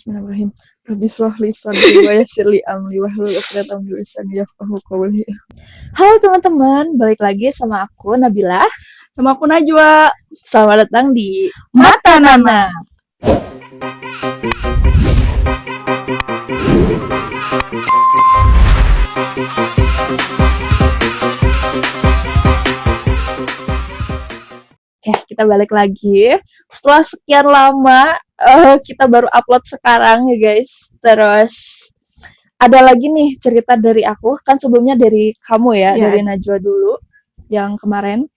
Bismillahirrahmanirrahim. Rabbi shrah li sadri wa yassir li amri wahlul 'uqdatam min lisani yafqahu qawli. Halo teman-teman, balik lagi sama aku Nabila. Sama aku Najwa. Selamat datang di Mata Nana. Oke, kita balik lagi. Setelah sekian lama, kita baru upload sekarang ya guys. Terus ada lagi nih cerita dari aku. Kan sebelumnya dari kamu ya, Iya. dari Najwa dulu yang kemarin.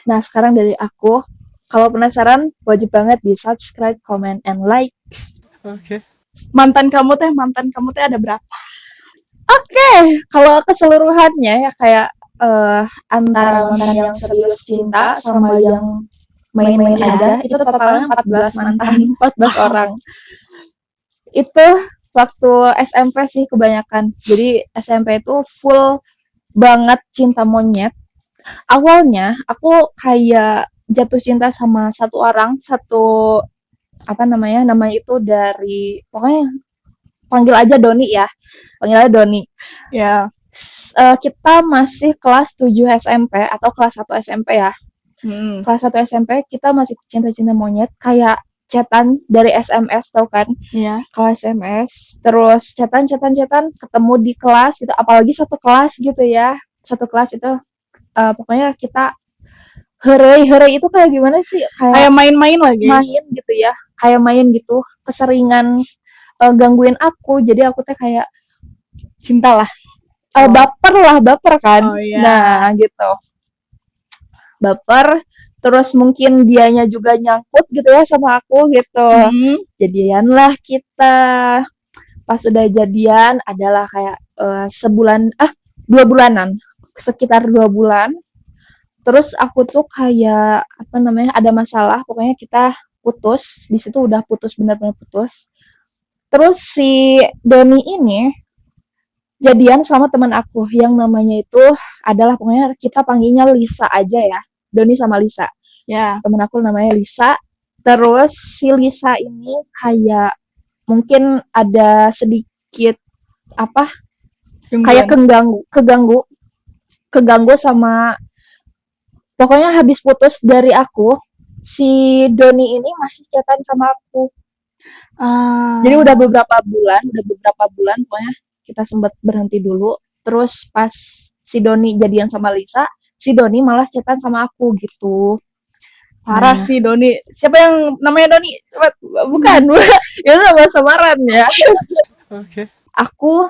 Nah, sekarang dari aku. Kalau penasaran, wajib banget di subscribe, comment, and like. Oke. Mantan kamu teh ada berapa? Oke, kalau keseluruhannya ya kayak antara mantan yang serius cinta sama yang main-main aja, itu totalnya 14 mantan, 14 orang. Itu waktu SMP sih kebanyakan. Jadi SMP itu full banget cinta monyet. Awalnya aku kayak jatuh cinta sama satu orang, namanya itu dari pokoknya panggil aja Doni ya. Panggil aja Doni. Ya. Kita masih kelas 7 SMP atau kelas 1 SMP ya. Kelas 1 SMP kita masih cinta-cinta monyet kayak chatan dari SMS tau kan? Iya. Kalau SMS terus chatan ketemu di kelas gitu, apalagi satu kelas gitu ya. Satu kelas itu pokoknya kita hore itu kayak gimana sih? Kayak main-main lagi. Main gitu ya. Kayak main gitu. Keseringan gangguin aku. Jadi aku teh kayak Cinta lah. Baper kan. Oh, iya. Nah, gitu. Baper, terus mungkin dianya juga nyangkut gitu ya sama aku gitu. Jadian lah kita. Pas udah jadian adalah kayak 2 bulanan. Sekitar 2 bulan. Terus aku tuh kayak ada masalah, pokoknya kita putus. Di situ udah putus, benar-benar putus. Terus si Doni ini jadian sama teman aku yang namanya itu adalah, pokoknya kita panggilnya Lisa aja ya. Doni sama Lisa. Ya. Temen aku namanya Lisa. Terus si Lisa ini kayak mungkin ada sedikit kayak keganggu sama, pokoknya habis putus dari aku, si Doni ini masih chatan sama aku. Jadi udah beberapa bulan pokoknya kita sempat berhenti dulu. Terus pas si Doni jadian sama Lisa, si Doni malah chatan sama aku gitu. Parah sih Doni. Siapa yang namanya Doni? Bukan, itu nama samaran ya. Oke. Aku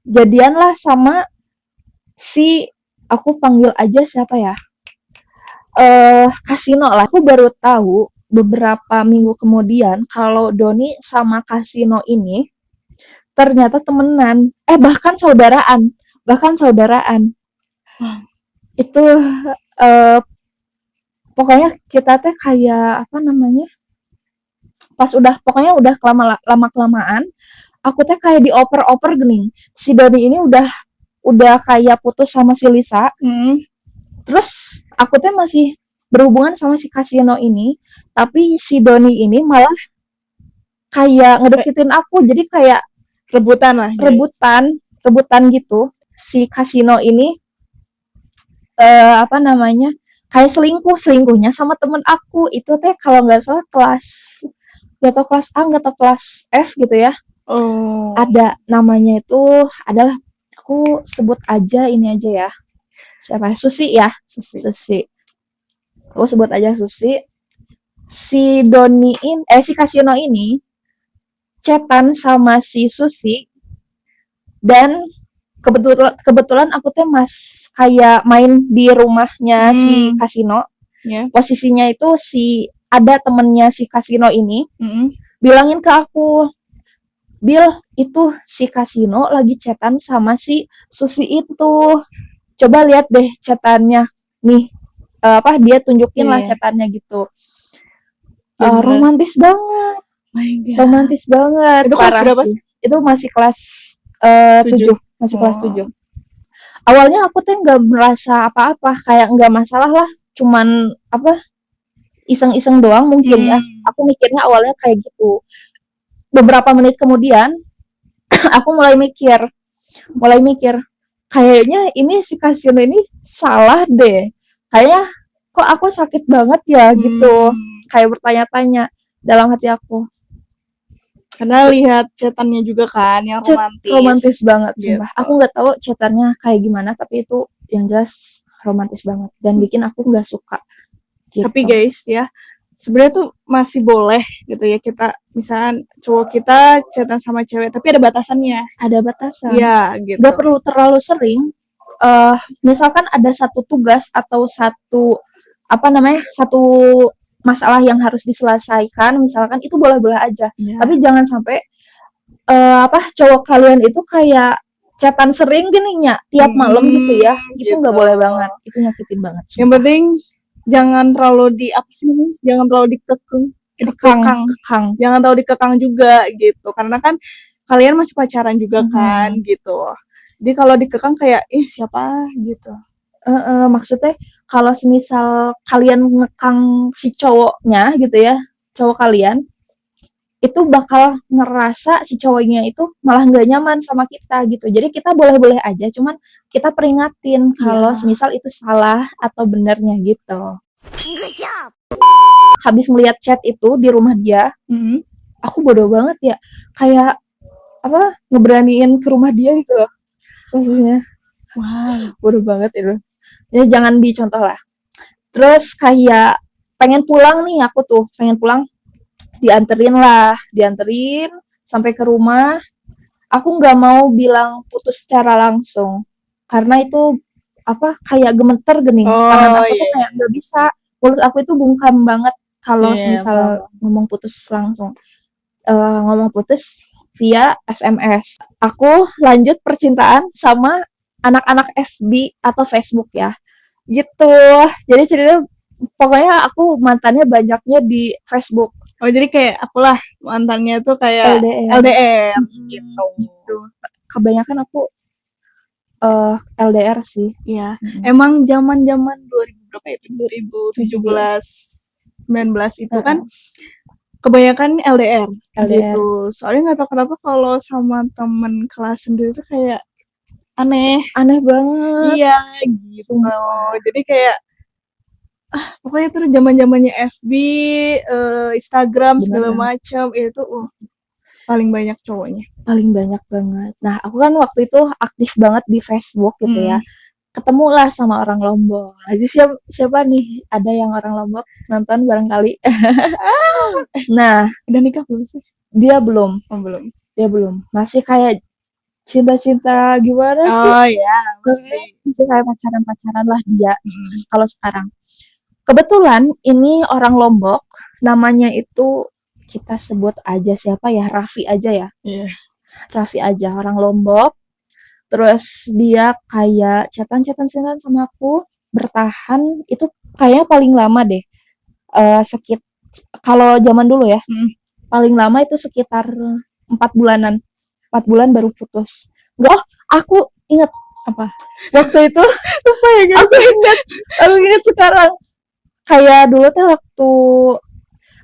jadian lah sama si, aku panggil aja siapa ya? Kasino lah. Aku baru tahu beberapa minggu kemudian kalau Doni sama Kasino ini ternyata temenan, bahkan saudaraan. Itu pokoknya kita teh kayak pas pokoknya udah lama kelamaan, aku teh kayak dioper gini. Si Doni ini udah kayak putus sama si Lisa. Terus aku teh masih berhubungan sama si Kasino ini, tapi si Doni ini malah kayak ngedeketin aku. Jadi kayak rebutan lah. Rebutan gitu. Si Kasino ini kayak selingkuhnya sama temen aku. Itu teh kalau nggak salah kelas A nggak tau kelas F gitu ya. Ada namanya itu adalah, aku sebut aja ini aja ya, siapa? Susi ya. Susi. Aku sebut aja Susi. Si Kasino ini chatan sama si Susi, dan kebetulan aku tuh kayak main di rumahnya si Kasino. Yeah. Posisinya itu ada temennya si Kasino ini bilangin ke aku, Bil, itu si Kasino lagi chatan sama si Susi itu. Coba lihat deh chatannya. Nih, dia tunjukin lah chatannya gitu. Romantis banget. Romantis banget. Itu kelas berapa sih? Itu masih kelas 7. Masih kelas 7. Awalnya aku tuh nggak merasa apa-apa, kayak nggak masalah lah. Cuman iseng-iseng doang mungkin ya. Aku mikirnya awalnya kayak gitu. Beberapa menit kemudian aku mulai mikir kayaknya ini si Kasino ini salah deh. Kayaknya kok aku sakit banget ya gitu. Kayak bertanya-tanya dalam hati aku. Karena lihat chatannya juga kan yang Chat romantis banget gitu. sumpah. Aku nggak tahu chatannya kayak gimana, tapi itu yang jelas romantis banget dan bikin aku nggak suka. Gitu. Tapi guys ya, sebenarnya tuh masih boleh gitu ya kita misalkan cowok kita chatan sama cewek tapi ada batasannya. Ada batasan. Iya gitu. Gak perlu terlalu sering. Misalkan ada satu tugas atau satu masalah yang harus diselesaikan, misalkan itu boleh-boleh aja. Ya. Tapi jangan sampai cowok kalian itu kayak chatan sering gini ya tiap malam gitu ya. Itu nggak boleh banget. Itu nyakitin banget. Sumpah. Yang penting jangan terlalu jangan terlalu dikekang. Jangan terlalu dikekang juga gitu. Karena kan kalian masih pacaran juga kan gitu. Jadi kalau dikekang kayak siapa gitu. Maksudnya kalau semisal kalian ngekang si cowoknya gitu ya, cowok kalian itu bakal ngerasa si cowoknya itu malah nggak nyaman sama kita gitu. Jadi kita boleh-boleh aja, cuman kita peringatin kalau semisal itu salah atau benernya gitu. Habis melihat chat itu di rumah dia, aku bodoh banget ya, kayak ngeberaniin ke rumah dia gitu loh. Maksudnya, bodoh banget itu. Ya jangan dicontoh lah. Terus kayak pengen pulang dianterin sampai ke rumah. Aku nggak mau bilang putus secara langsung karena itu kayak gemeter gening. Tangan aku tuh kayak nggak bisa, mulut aku itu bungkam banget kalau misal ngomong putus langsung. Ngomong putus via SMS. Aku lanjut percintaan sama anak-anak FB atau Facebook ya gitu. Jadi cerita pokoknya aku mantannya banyaknya di Facebook. Oh jadi kayak akulah mantannya tuh kayak LDR gitu. Kebanyakan aku LDR sih. Iya. Emang zaman-zaman 2000 berapa itu? 2017 19 itu kan kebanyakan LDR. Gitu. Soalnya nggak tahu kenapa kalau sama temen kelas sendiri tuh kayak aneh banget. Iya gitu. Jadi kayak pokoknya tuh zaman-zamannya FB, Instagram segala macam itu paling banyak cowoknya. Paling banyak banget. Nah, aku kan waktu itu aktif banget di Facebook gitu ya. Ketemulah sama orang Lombok. Aziz siapa nih? Ada yang orang Lombok nonton barangkali. Nah, udah nikah belum sih? Dia belum. Oh, belum. Dia belum. Masih kayak cinta-cinta gimana sih? Oh iya, masih kayak pacaran-pacaran lah dia kalau sekarang. Kebetulan ini orang Lombok, namanya itu kita sebut aja siapa ya, Raffi aja ya. Iya. Raffi aja, orang Lombok. Terus dia kayak chatan sama aku, bertahan itu kayaknya paling lama deh. Kalau zaman dulu ya, paling lama itu sekitar 4 bulanan. 4 bulan baru putus. Aku ingat apa? Waktu itu apa ya guys? Aku ingat sekarang. Kayak dulu teh waktu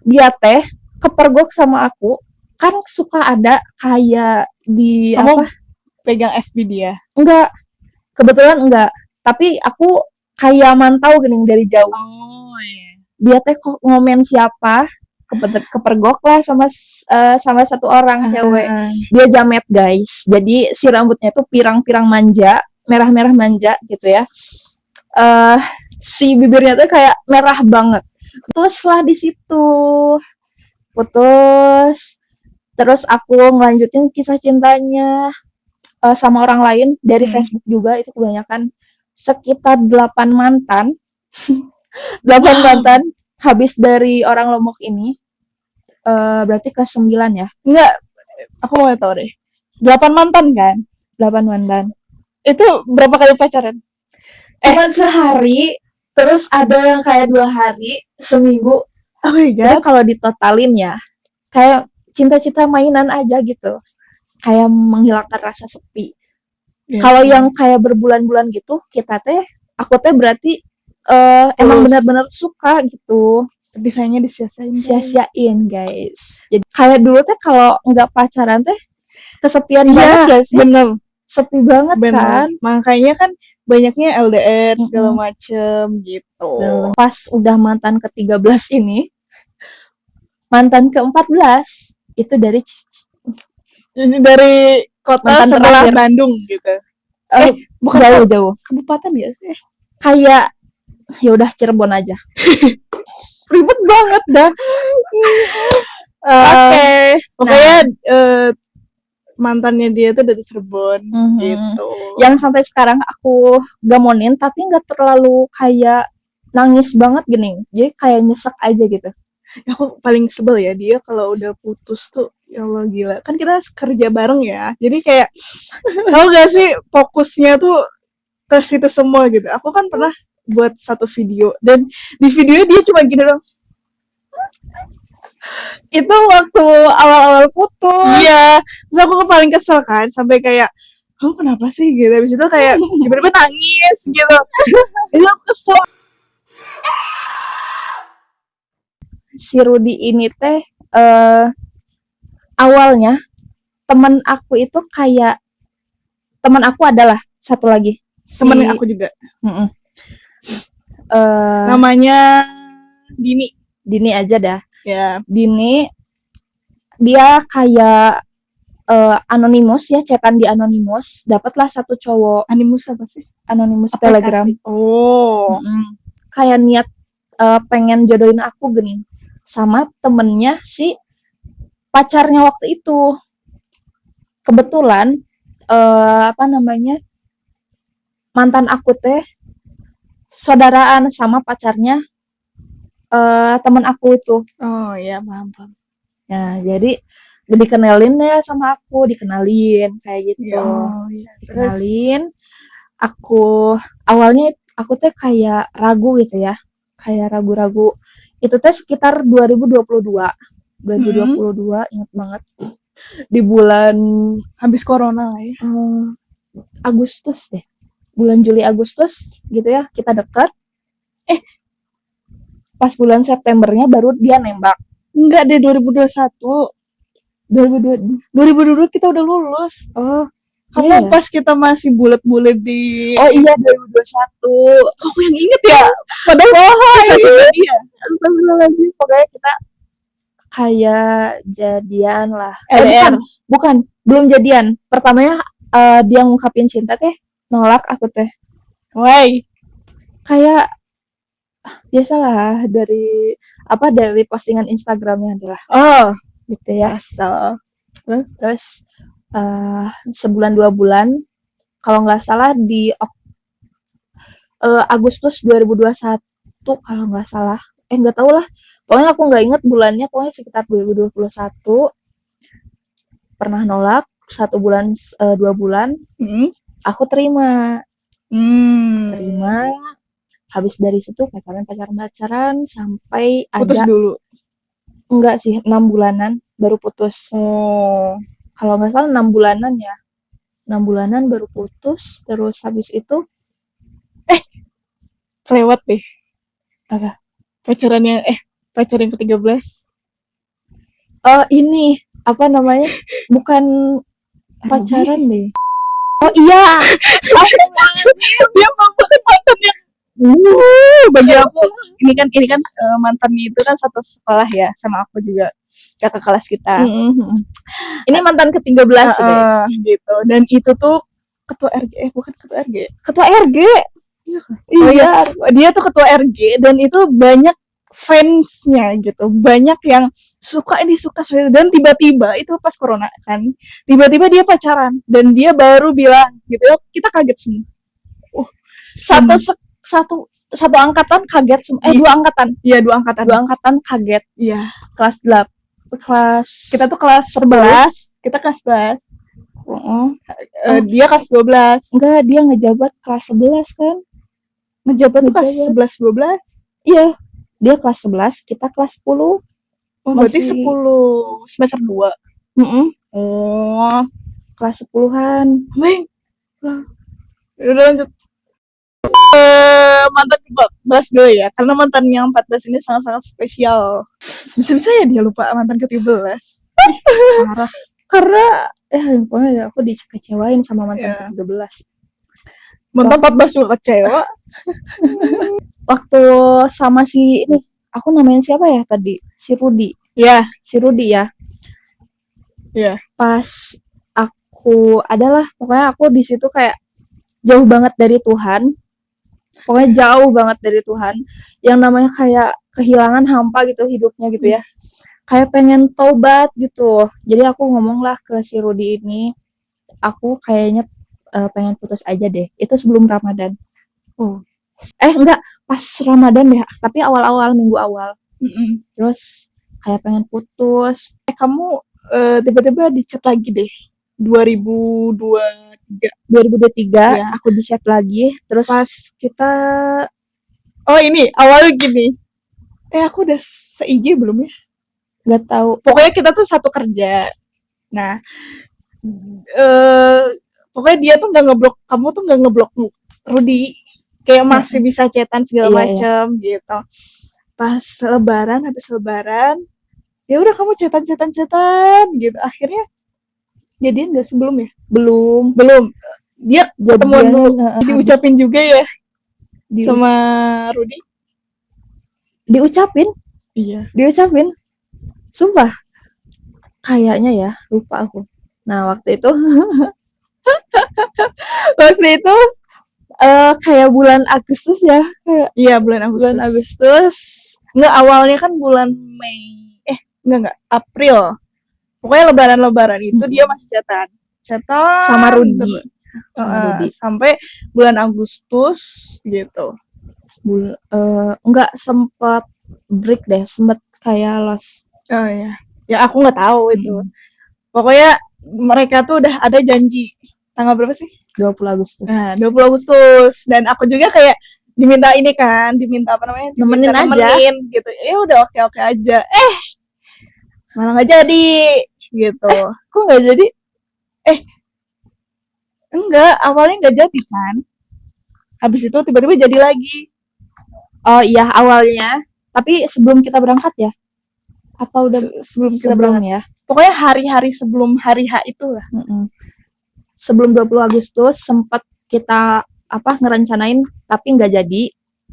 dia teh kepergok sama aku, kan suka ada kayak di pegang FB dia? Enggak, kebetulan enggak. Tapi aku kayak mantau gini dari jauh. Oh iya. Dia teh ngomen siapa, kepergok lah sama satu orang cewek. Dia jamet guys. Jadi si rambutnya tuh pirang-pirang manja, merah-merah manja gitu ya. Si bibirnya tuh kayak merah banget. Putuslah di situ. Putus. Terus aku ngelanjutin kisah cintanya sama orang lain dari Facebook juga, itu kebanyakan sekitar 8 mantan. 8 mantan habis dari orang Lombok ini. Berarti ke 9 ya? Enggak. Aku mau tahu deh. 8 mantan kan? 8 mantan. Itu berapa kali pacaran? Cuman sehari, terus ada yang kayak 2 hari, seminggu. Oh my god. Jadi kalau ditotalin ya, kayak cinta-cinta mainan aja gitu. Kayak menghilangkan rasa sepi. Kalau yang kayak berbulan-bulan gitu, aku teh berarti emang benar-benar suka gitu. Tapi sayangnya disia-siain, guys. sia-siain guys. Jadi kayak dulu teh kalau nggak pacaran teh kesepian Iya, banget gak sih? bener. Sepi banget Bener. kan? Makanya kan banyaknya LDR segala macem gitu. Pas udah mantan ke-13 ini, mantan ke-14 itu Ini dari kota mantan sebelah terakhir. Bandung gitu. Bukan jauh. Kabupaten ya sih? Kayak ya udah Cirebon aja. Ribet banget dah. Oke. Pokoknya mantannya dia tuh dari Cirebon gitu. Yang sampai sekarang aku gamonin tapi nggak terlalu kayak nangis banget gini. Jadi kayak nyesek aja gitu. Ya, aku paling sebel ya dia kalau udah putus tuh, ya Allah gila. Kan kita kerja bareng ya. Jadi kayak tahu gak sih fokusnya tuh ke situ semua gitu. Aku kan pernah buat satu video dan di videonya dia cuma gini dong. Itu waktu awal-awal putus. Iya, terus aku paling kesel kan sampai kayak kamu kenapa sih gitu. Habis itu kayak tiba-tiba nangis gitu. Itu aku kesel. Si Rudy ini teh awalnya teman aku itu kayak teman aku adalah satu lagi temen aku juga. Namanya Dini aja dah ya. Dini dia kayak anonimus ya, chatan di anonimus, dapatlah satu cowok. Anonimus apa sih? Anonimus aplikasi Telegram. Kayak niat pengen jodohin aku gini sama temennya si pacarnya waktu itu. Kebetulan mantan aku teh saudaraan sama pacarnya temen aku itu. Oh ya, paham. Nah, jadi dikenalin ya sama aku, dikenalin kayak gitu. Dikenalin. Aku awalnya aku teh kayak ragu gitu ya. Kayak ragu-ragu. Itu teh sekitar 2022. 2022 ingat banget. Di bulan habis corona lah ya. Agustus deh. Bulan Juli Agustus gitu ya, kita dekat. Pas bulan Septembernya baru dia nembak. Enggak deh, 2021 kita udah lulus. Kamu pas kita masih bulet-bulet di... Oh iya, 2021. Aku yang inget ya. Padahal dia. Astagfirullahaladzim. Pokoknya kita kayak jadian lah. Bukan, belum jadian. Pertamanya dia ngungkapin cinta teh, nolak aku teh. Why? Kayak biasalah dari postingan Instagramnya adalah. Gitu ya. Terus sebulan 2 bulan kalau nggak salah di Agustus 2021 kalau nggak salah, nggak tahu lah, pokoknya aku nggak inget bulannya, pokoknya sekitar 2021 pernah nolak 1 bulan 2 bulan. Aku terima. Habis dari situ pacaran sampai putus ada dulu. Enggak sih, 6 bulanan baru putus. Kalau nggak salah 6 bulanan ya. 6 bulanan baru putus. Terus habis itu kelewat deh. Apa? Pacaran ke-13. Ini apa namanya? Bukan pacaran deh. Oh iya. Dia mantan yang bagi aku ini kan mantannya itu kan satu sekolah ya sama aku juga, kakak kelas kita. Ini mantan ke-13 guys. Gitu. Dan itu tuh ketua RG, bukan ketua RG. Ketua RG. Iya. Dia tuh ketua RG dan itu banyak fansnya gitu, banyak yang suka dan tiba-tiba itu pas corona kan, tiba-tiba dia pacaran dan dia baru bilang gitu, kita kaget semua. Satu angkatan kaget semua. 2 angkatan. Iya, 2 angkatan. 2 angkatan kaget. Iya. Kita tuh kelas 11. Kita kelas 11. Dia kelas 12. Enggak, dia ngejabat kelas 11 kan. Ngejabat tuh kelas 11 12. Iya. Dia kelas 11, kita kelas 10. Berarti 10 semester 2. Kelas 10-an. Udah lanjut. Mantan ke-14 dulu ya, karena mantan yang 14 ini sangat-sangat spesial. Bisa-bisa ya dia lupa mantan ke-13. Parah. Karena pokoknya aku dikecewain sama mantan ke-13. Mantan 14 juga kecewa. Waktu sama si ini, aku namain siapa ya tadi? Si Rudi. Iya. Si Rudi ya. Iya. Pas pokoknya aku di situ kayak jauh banget dari Tuhan. Pokoknya jauh banget dari Tuhan. Yang namanya kayak kehilangan hampa gitu hidupnya gitu ya. Kayak pengen taubat gitu. Jadi aku ngomong lah ke si Rudi ini, aku kayaknya pengen putus aja deh. Itu sebelum Ramadan. Enggak, pas Ramadan deh, tapi awal-awal, minggu awal. Terus kayak pengen putus. Kamu tiba-tiba di-chat lagi deh. 2023 ya. Aku di-chat lagi. Terus pas kita ini awalnya gini. Aku udah se-IG belum ya? Gak tahu. Pokoknya kita tuh satu kerja. Nah, pokoknya dia tuh nggak ngeblok, kamu tuh nggak ngeblok Rudi, kayak masih bisa chatan segala macam gitu. Pas lebaran, habis lebaran, ya udah kamu chatan gitu. Akhirnya jadian nggak sebelum ya? Belum. Dia ketemuan dulu, diucapin juga ya sama Rudi. Diucapin? Iya. Diucapin. Sumpah. Kayaknya ya, lupa aku. Nah, waktu itu kayak bulan Agustus ya. Iya, bulan Agustus. Enggak, awalnya kan bulan Mei. Enggak, April. Pokoknya lebaran itu dia masih chatan sama Rudi. Sampai bulan Agustus gitu. Enggak sempat break deh, sempat kayak lost. Oh iya. Ya aku nggak tahu itu. Pokoknya mereka tuh udah ada janji. Tanggal berapa sih? 20 Agustus. Nah, 20 Agustus. Dan aku juga kayak diminta ini kan, diminta apa namanya? Nemenin gitu. Ya udah oke aja. Malah nggak jadi gitu. Kok nggak jadi? Enggak, awalnya nggak jadi kan. Habis itu tiba-tiba jadi lagi. Oh iya, awalnya. Tapi sebelum kita berangkat ya? Apa udah sebelum kita berangkat ya? Pokoknya hari-hari sebelum hari H itu lah. Sebelum 20 Agustus sempat kita ngerencanain tapi nggak jadi.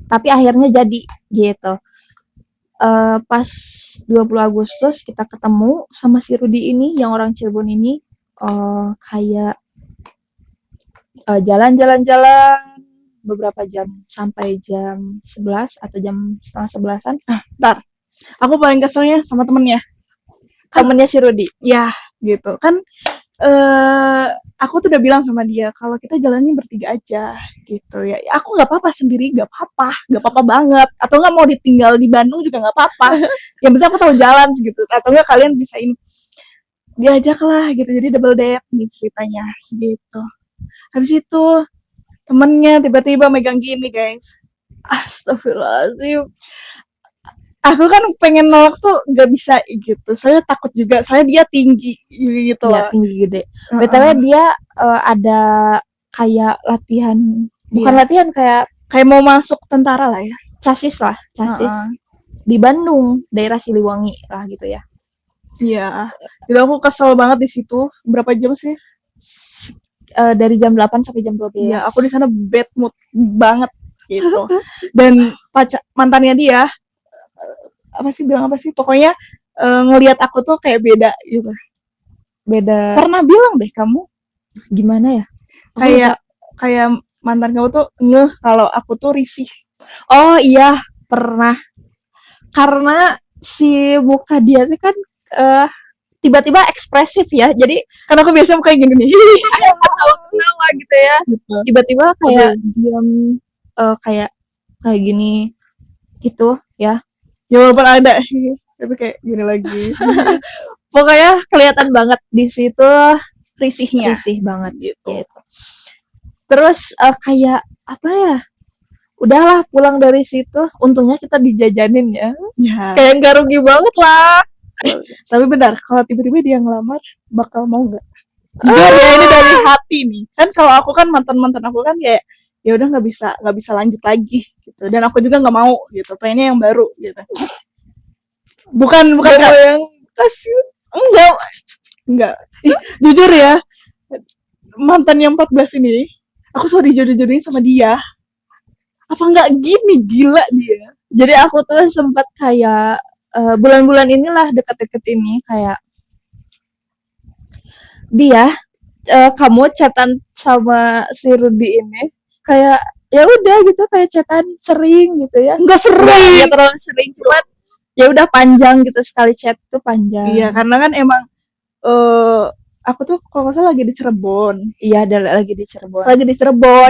Tapi akhirnya jadi gitu. Pas 20 Agustus kita ketemu sama si Rudi ini yang orang Cirebon ini, kayak jalan-jalan beberapa jam sampai jam 11 atau jam setengah 11-an. Ntar, aku paling keselnya sama temennya si Rudi. Ya, gitu kan. Aku tuh udah bilang sama dia kalau kita jalannya bertiga aja gitu ya. Aku nggak apa-apa sendiri, nggak apa-apa banget. Atau nggak mau ditinggal di Bandung juga nggak apa-apa. Yang penting aku tahu jalan gitu. Atau nggak kalian bisa ini diajak lah gitu. Jadi double date nih ceritanya gitu. Habis itu temennya tiba-tiba megang gini guys. Astagfirullahaladzim. Aku kan pengen nolak tuh nggak bisa gitu. Saya takut juga. Soalnya dia tinggi gitu ya, tinggi gede. BTW dia ada kayak latihan, bukan latihan, kayak mau masuk tentara lah ya. Casis. Di Bandung, daerah Siliwangi lah gitu ya. Iya. Jadi aku kesel banget di situ. Berapa jam sih? Dari jam 8 sampai jam 12. Iya, aku di sana bad mood banget gitu. Dan mantannya dia bilang apa sih? Pokoknya ngelihat aku tuh kayak beda gitu. Beda. Pernah bilang deh kamu. Gimana ya? Kayak mantan kamu tuh ngeh kalau aku tuh risih. Oh iya, pernah. Karena si muka dia tuh kan tiba-tiba ekspresif ya. Jadi karena aku biasa kayak gini nih. Ketawa gitu ya. Gitu. Tiba-tiba kayak diam, kayak gini gitu ya. Ya walaupun ada, tapi kayak gini lagi. Pokoknya kelihatan banget di situ risihnya. Risih banget gitu. Terus kayak apa ya? Udahlah pulang dari situ. Untungnya kita dijajanin ya. Kayak nggak rugi banget lah. Tapi benar, kalau tiba-tiba dia ngelamar, bakal mau nggak? Ya ini dari hati nih. Kan kalau aku kan mantan aku kan kayak ya udah nggak bisa lanjut lagi gitu, dan aku juga nggak mau gitu, pengennya yang baru gitu. Bukan yang kasih enggak. Jujur ya, mantan yang 14 ini aku selalu dijodoh-jodohin sama dia. Apa nggak gini, gila dia. Jadi aku tuh sempat kayak bulan-bulan inilah deket-deket ini kayak dia kamu chatan sama si Rudy ini kayak ya udah gitu, kayak chatan sering gitu ya, nggak terlalu sering, cuman ya udah panjang gitu, sekali chat tuh panjang. Iya, karena kan emang aku tuh kalau nggak salah lagi di Cirebon. Iya, lagi di Cirebon.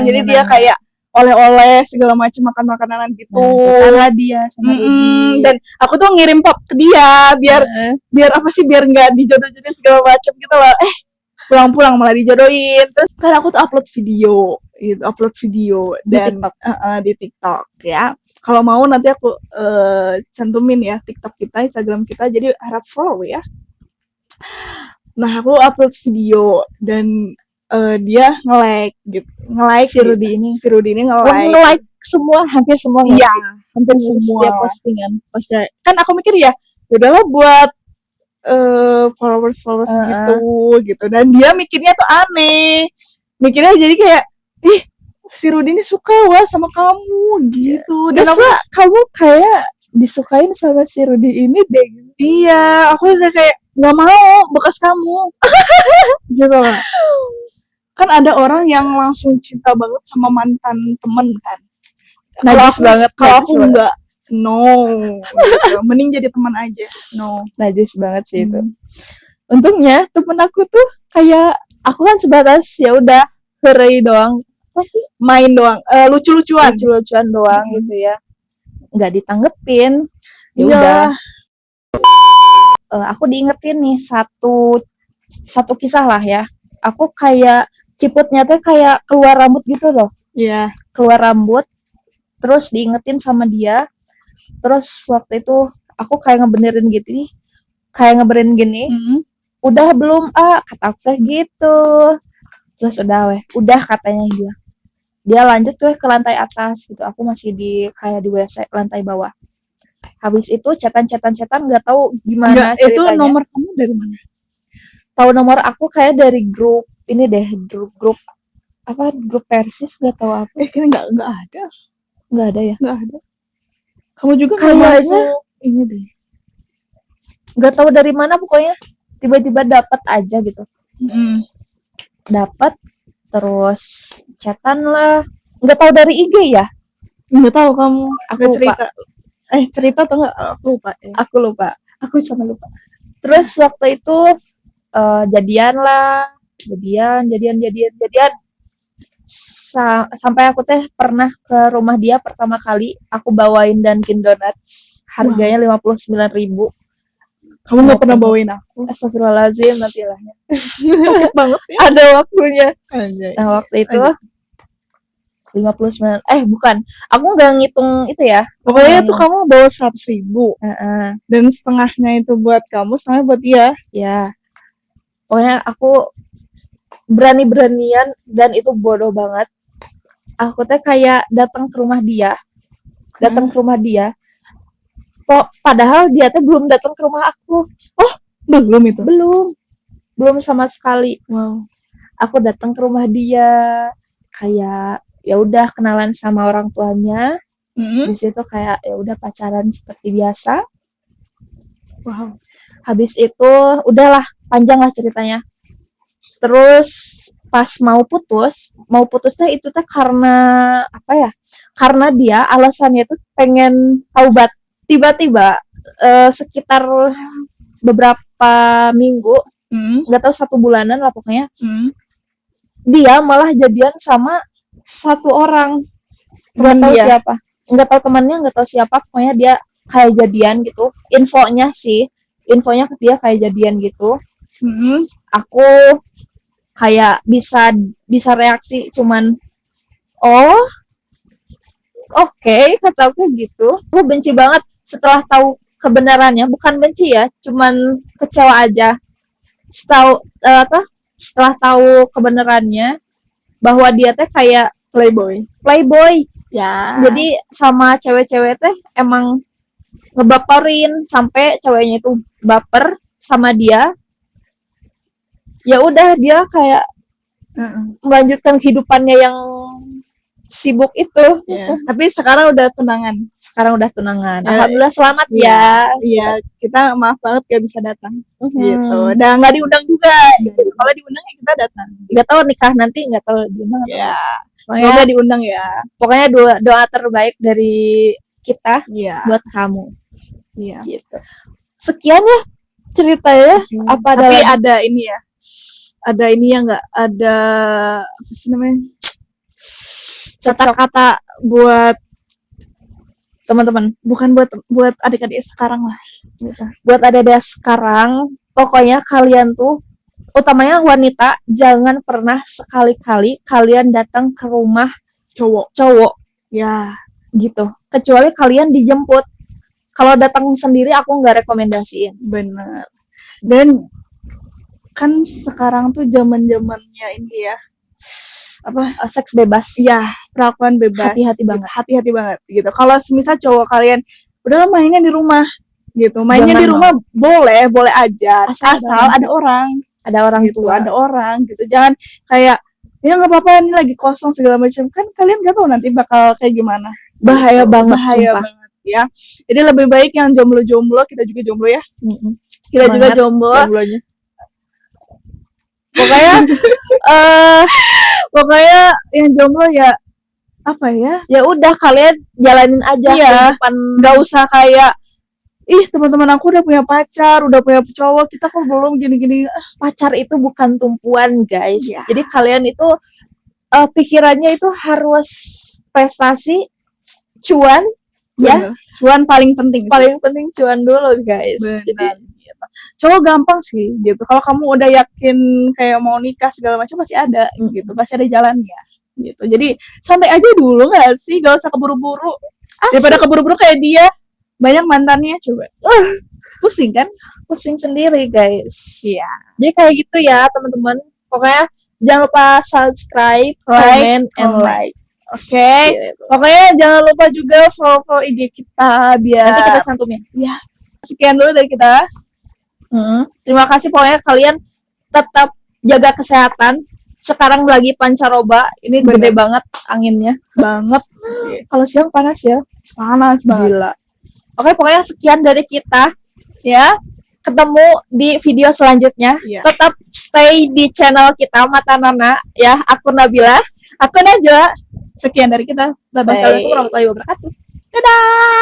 Jadi dia kayak oleh-oleh segala macam, makan makanan gitu. Nah, dia sama Rudy. Dan aku tuh ngirim pop ke dia biar apa sih, biar nggak dijodoh-jodohin segala macam gitu loh. Pulang-pulang malah dijodohin. Terus kan aku tuh upload video dan di TikTok ya. Kalau mau nanti aku cantumin ya TikTok kita, Instagram kita, jadi harap follow ya. Nah, aku upload video dan dia nge-like si Rudy ini nge-like semua, hampir semua. Iya, hampir semua dia postingan. Kan aku mikir ya udahlah buat followers gitu, dan dia mikirnya tuh aneh, mikirnya jadi kayak si Rudy ini suka sama kamu gitu. Dan kamu kayak disukain sama si Rudy ini deh. Iya, aku udah kayak nggak mau bekas kamu gitu lah. Kan ada orang yang langsung cinta banget sama mantan temen kan. Najis banget. Kalau aku enggak, no gitu. Mending jadi teman aja. No, najis banget sih itu. Untungnya temen aku tuh kayak aku kan sebatas ya udah heureuy doang, apa sih, main doang, lucu-lucuan doang gitu ya, nggak ditanggepin. Ya udah, aku diingetin nih satu kisah lah ya. Aku kayak ciputnya tuh kayak keluar rambut gitu loh. Iya. Keluar rambut, terus diingetin sama dia. Terus waktu itu aku kayak ngebenerin gini. Udah belum kata aku gitu. Terus udah katanya dia lanjut tuh ke lantai atas gitu. Aku masih di WC lantai bawah. Habis itu chatan nggak tahu gimana ceritanya. Itu nomor kamu dari mana? Tahu nomor aku kayak dari grup ini deh, grup Persis, nggak tahu apa. Kayaknya nggak ada ya. Nggak ada. Kamu juga kayaknya ini deh. Nggak tahu dari mana, pokoknya tiba-tiba dapat aja gitu. Dapat terus chatan lah. Nggak tahu dari IG ya? Nggak tahu kamu. Aku cerita. Cerita atau nggak? Aku lupa. Aku sama lupa. Terus waktu itu jadian. Sampai aku pernah ke rumah dia pertama kali, aku bawain Dunkin Donuts, harganya 59.000. Kamu nggak pernah bawain aku? Astagfirullahaladzim, nanti lahnya. Sakit banget ya. Ada waktunya. Anjay. Nah, waktu itu 59, bukan, aku nggak ngitung itu ya. Pokoknya tuh kamu bawa 100.000. Dan setengahnya itu buat kamu, setengahnya buat dia. Ya. Pokoknya aku berani-beranian, dan itu bodoh banget. Aku kayak datang ke rumah dia. Padahal dia belum datang ke rumah aku. Oh, belum itu? Belum sama sekali. Wow. Aku datang ke rumah dia, kayak ya udah kenalan sama orang tuanya. Di situ kayak ya udah pacaran seperti biasa. Wow. Habis itu udahlah, panjang lah ceritanya. Terus pas mau putusnya itu karena apa ya? Karena dia alasannya tuh pengen taubat. Tiba-tiba sekitar beberapa minggu, nggak tahu 1 bulanan lah pokoknya, dia malah jadian sama satu orang, nggak tahu siapa, nggak tahu temannya, nggak tahu siapa, pokoknya dia kayak jadian gitu. Infonya ke dia kayak jadian gitu. Aku kayak bisa reaksi cuman oke, kata aku gitu. Aku benci banget setelah tahu kebenarannya, bukan benci ya, cuman kecewa aja. Setelah tahu kebenarannya bahwa dia kayak playboy. Ya. Jadi sama cewek-cewek teh emang ngebaperin sampai ceweknya itu baper sama dia. Ya udah dia kayak melanjutkan kehidupannya yang sibuk itu. Ya. Tapi sekarang udah tunangan. Alhamdulillah selamat ya. Iya, kita maaf banget gak bisa datang. Gitu. Dan nggak diundang juga. Gitu. Kalau diundang ya kita datang. Nggak tahu nikah nanti, nggak tahu diundang atau ya. Pokoknya Semoga diundang ya. Pokoknya doa terbaik dari kita buat kamu. Iya. Gitu. Sekian ya ceritanya. Apa tapi ada ini ya? Ada ini ya nggak? Ada apa sih namanya? Kata-kata buat teman-teman, bukan buat adik-adik sekarang lah. Gitu. Buat adik-adik sekarang, pokoknya kalian tuh, utamanya wanita, jangan pernah sekali-kali kalian datang ke rumah cowok. Ya, gitu. Kecuali kalian dijemput. Kalau datang sendiri aku nggak rekomendasiin. Bener. Dan kan sekarang tuh zaman-zamannya ini ya. Seks bebas. Ya, perlakuan bebas. Hati-hati banget. Hati-hati banget gitu. Kalau semisal cowok kalian udah mainnya di rumah gitu. Mainnya di rumah boleh aja. Asal ada orang. Ada orang gitu, ada orang gitu. Jangan kayak ya nggak apa-apa ini lagi kosong segala macam. Kan kalian nggak tahu nanti bakal kayak gimana. Bahaya gitu. banget. Bahaya banget ya. Jadi lebih baik yang jomblo-jomblo, kita juga jomblo ya. Kita juga jomblonya. Pokoknya yang jomblo ya apa ya? Ya udah kalian jalanin aja kehidupan, nggak usah kayak teman-teman aku udah punya pacar, udah punya cowok, kita kok belum gini-gini. Pacar itu bukan tumpuan, guys. Jadi kalian itu pikirannya itu harus prestasi, cuan. Bener. Ya, cuan paling penting cuan dulu, guys. Jadi cowok gampang sih gitu. Kalau kamu udah yakin kayak mau nikah segala macam pasti ada gitu, pasti ada jalannya gitu. Jadi santai aja dulu nggak sih, gak usah keburu-buru. Daripada keburu-buru kayak dia banyak mantannya coba. Pusing kan? Pusing sendiri, guys. Iya. Jadi kayak gitu ya, teman-teman. Pokoknya jangan lupa subscribe, comment, and like. Oke. Gitu. Pokoknya jangan lupa juga follow IG kita biar nanti kita cantumin. Ya. Sekian dulu dari kita. Terima kasih, pokoknya kalian tetap jaga kesehatan. Sekarang lagi pancaroba, ini gede banget anginnya. Banget. Kalau siang panas ya. Panas banget. Gila. Oke, pokoknya sekian dari kita ya. Ketemu di video selanjutnya. Tetap stay di channel kita Mata Nana ya. Aku Nabila, aku Najwa. Sekian dari kita. Bye-bye. Assalamualaikum warahmatullahi wabarakatuh. Dadah.